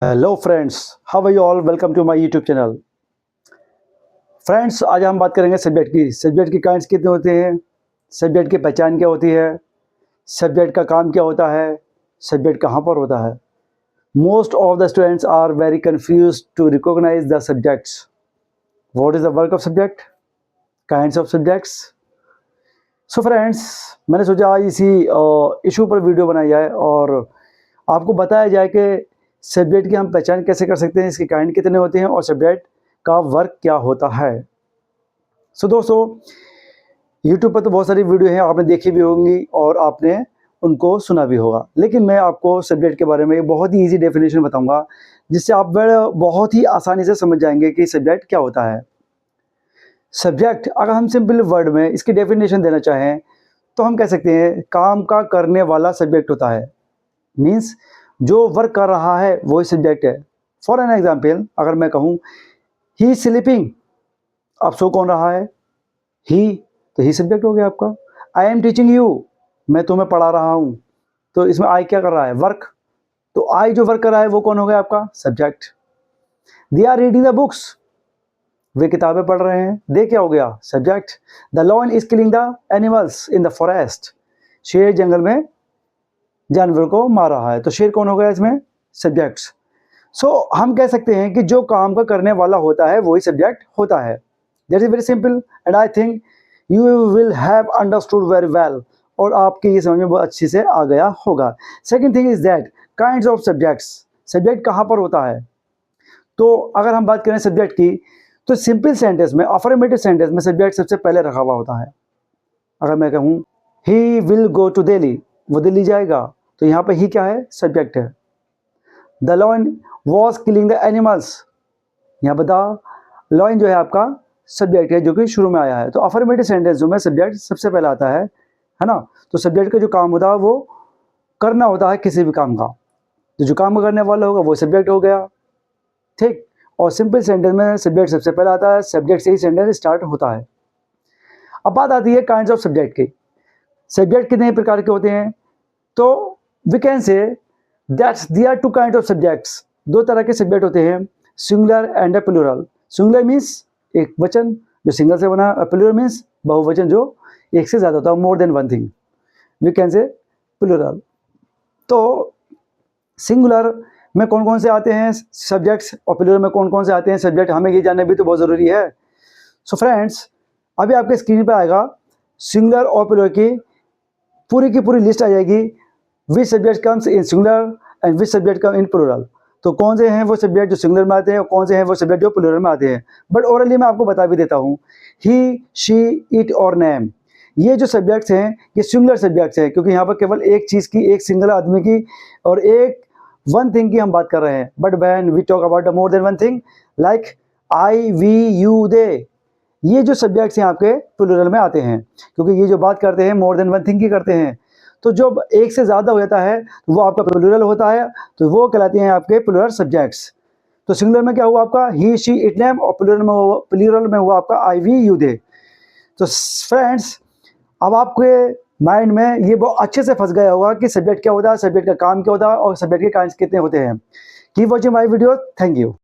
Hello friends, how are you all? Welcome to my YouTube channel. Friends, आज हम बात करेंगे सब्जेक्ट की। सब्जेक्ट की काइंड्स कितने होते हैं, सब्जेक्ट की पहचान क्या होती है, सब्जेक्ट का काम क्या होता है, सब्जेक्ट कहाँ पर होता है। Most of the students are very confuse to recognize the subjects. What is the work of subject, kinds of subjects. So friends, मैंने सोचा आज इसी इशू पर वीडियो बनाई जाए और आपको बताया जाए कि सब्जेक्ट की हम पहचान कैसे कर सकते हैं, इसके काइंड कितने होते हैं और सब्जेक्ट का वर्क क्या होता है। सो दोस्तों, यूट्यूब पर तो बहुत सारी वीडियो हैं, आपने देखी भी होंगी और आपने उनको सुना भी होगा, लेकिन मैं आपको सब्जेक्ट के बारे में एक बहुत ही ईजी डेफिनेशन बताऊंगा जिससे आप बहुत ही आसानी से समझ जाएंगे कि सब्जेक्ट क्या होता है। सब्जेक्ट, अगर हम सिंपल वर्ड में इसकी डेफिनेशन देना चाहें तो हम कह सकते हैं काम का करने वाला सब्जेक्ट होता है। मीन्स जो वर्क कर रहा है वही सब्जेक्ट है। फॉर एन एग्जाम्पल, अगर मैं कहूँ ही स्लीपिंग, अब सो कौन रहा है? ही, तो ही सब्जेक्ट हो गया आपका। आई एम टीचिंग यू, मैं तुम्हें पढ़ा रहा हूँ, तो इसमें आई क्या कर रहा है? वर्क। तो आई जो वर्क कर रहा है वो कौन हो गया आपका? Subject. They are reading the books, वे किताबें पढ़ रहे हैं, दे क्या हो गया? Subject. The lion is killing the animals in the forest, शेर जंगल में जानवर को मार रहा है, तो शेर कौन हो गया इसमें? सब्जेक्ट्स। सो हम कह सकते हैं कि जो काम का करने वाला होता है वही सब्जेक्ट होता है। That is very simple and I think you will have understood very well, और आपके ये समझ में बहुत अच्छी से आ गया होगा। Second thing is that kinds of subjects. Subject कहाँ पर होता है? तो अगर हम बात करें सब्जेक्ट की, तो सिंपल सेंटेंस में, अफर्मेटिव सेंटेंस में सब्जेक्ट सबसे पहले रखा हुआ होता है। अगर मैं कहूँ he will go to Delhi, वो दिल्ली जाएगा, तो यहाँ पे ही क्या है? सब्जेक्ट है। The lion was killing the animals, यहाँ पर द लॉयन जो है आपका सब्जेक्ट है जो कि शुरू में आया है। तो अफर्मेटिव सेंटेंस जो में सब्जेक्ट सबसे पहले आता है ना। तो सब्जेक्ट का जो काम होता है वो करना होता है किसी भी काम का, तो जो काम करने वाला होगा वो सब्जेक्ट हो गया, ठीक। और सिंपल सेंटेंस में सब्जेक्ट सबसे पहले आता है, सब्जेक्ट से ही सेंटेंस स्टार्ट होता है। अब बात आती है काइंड्स ऑफ सब्जेक्ट की। सब्जेक्ट कितने प्रकार के होते हैं? तो we can say that's there two kind of subjects. दो तरह के सब्जेक्ट होते हैं, singular and a plural. Singular means एक वचन जो सिंगल से बना, प्लूरल मीन्स बहुवचन जो एक से ज्यादा होता है, more than one thing, we can say plural. तो सिंगुलर में कौन कौन से आते हैं सब्जेक्ट्स और प्लूरल में कौन कौन से आते हैं सब्जेक्ट, हमें ये जानना भी तो बहुत ज़रूरी है। सो फ्रेंड्स, अभी आपके स्क्रीन पर आएगा सिंगुलर और प्लूरल की पूरी लिस्ट आ जाएगी। Which subject comes in singular and which subject come in plural. तो कौन से हैं वो सब्जेक्ट जो सिंगुलर में आते हैं और कौन से हैं वो सब्जेक्ट जो प्लूरल में आते हैं। बट ओरली मैं आपको बता भी देता हूँ, ही, शी, इट और नेम, ये जो सब्जेक्ट्स हैं ये सिंगुलर सब्जेक्ट्स हैं, क्योंकि यहाँ पर केवल एक चीज़ की, एक सिंगल आदमी की और एक वन थिंग की हम बात कर रहे हैं। But when we talk about more than one thing like I, we, you, they, ये जो सब्जेक्ट्स हैं आपके प्लूरल में आते हैं, क्योंकि ये जो बात करते हैं मोर देन वन थिंग की करते हैं। तो जब एक से ज़्यादा हो जाता है तो वो आपका प्लूरल होता है, तो वो कहलाते हैं आपके प्लूरल सब्जेक्ट्स। तो सिंगुलर में क्या हुआ आपका? ही, शी, इट, नेम, और प्लूरल में हुआ आपका आई, वी, यू, दे। तो फ्रेंड्स, अब आपके माइंड में ये बहुत अच्छे से फंस गया होगा कि सब्जेक्ट क्या होता है, सब्जेक्ट का काम क्या होता है और सब्जेक्ट के काइंड्स कितने होते हैं। Keep watching my video. Thank you.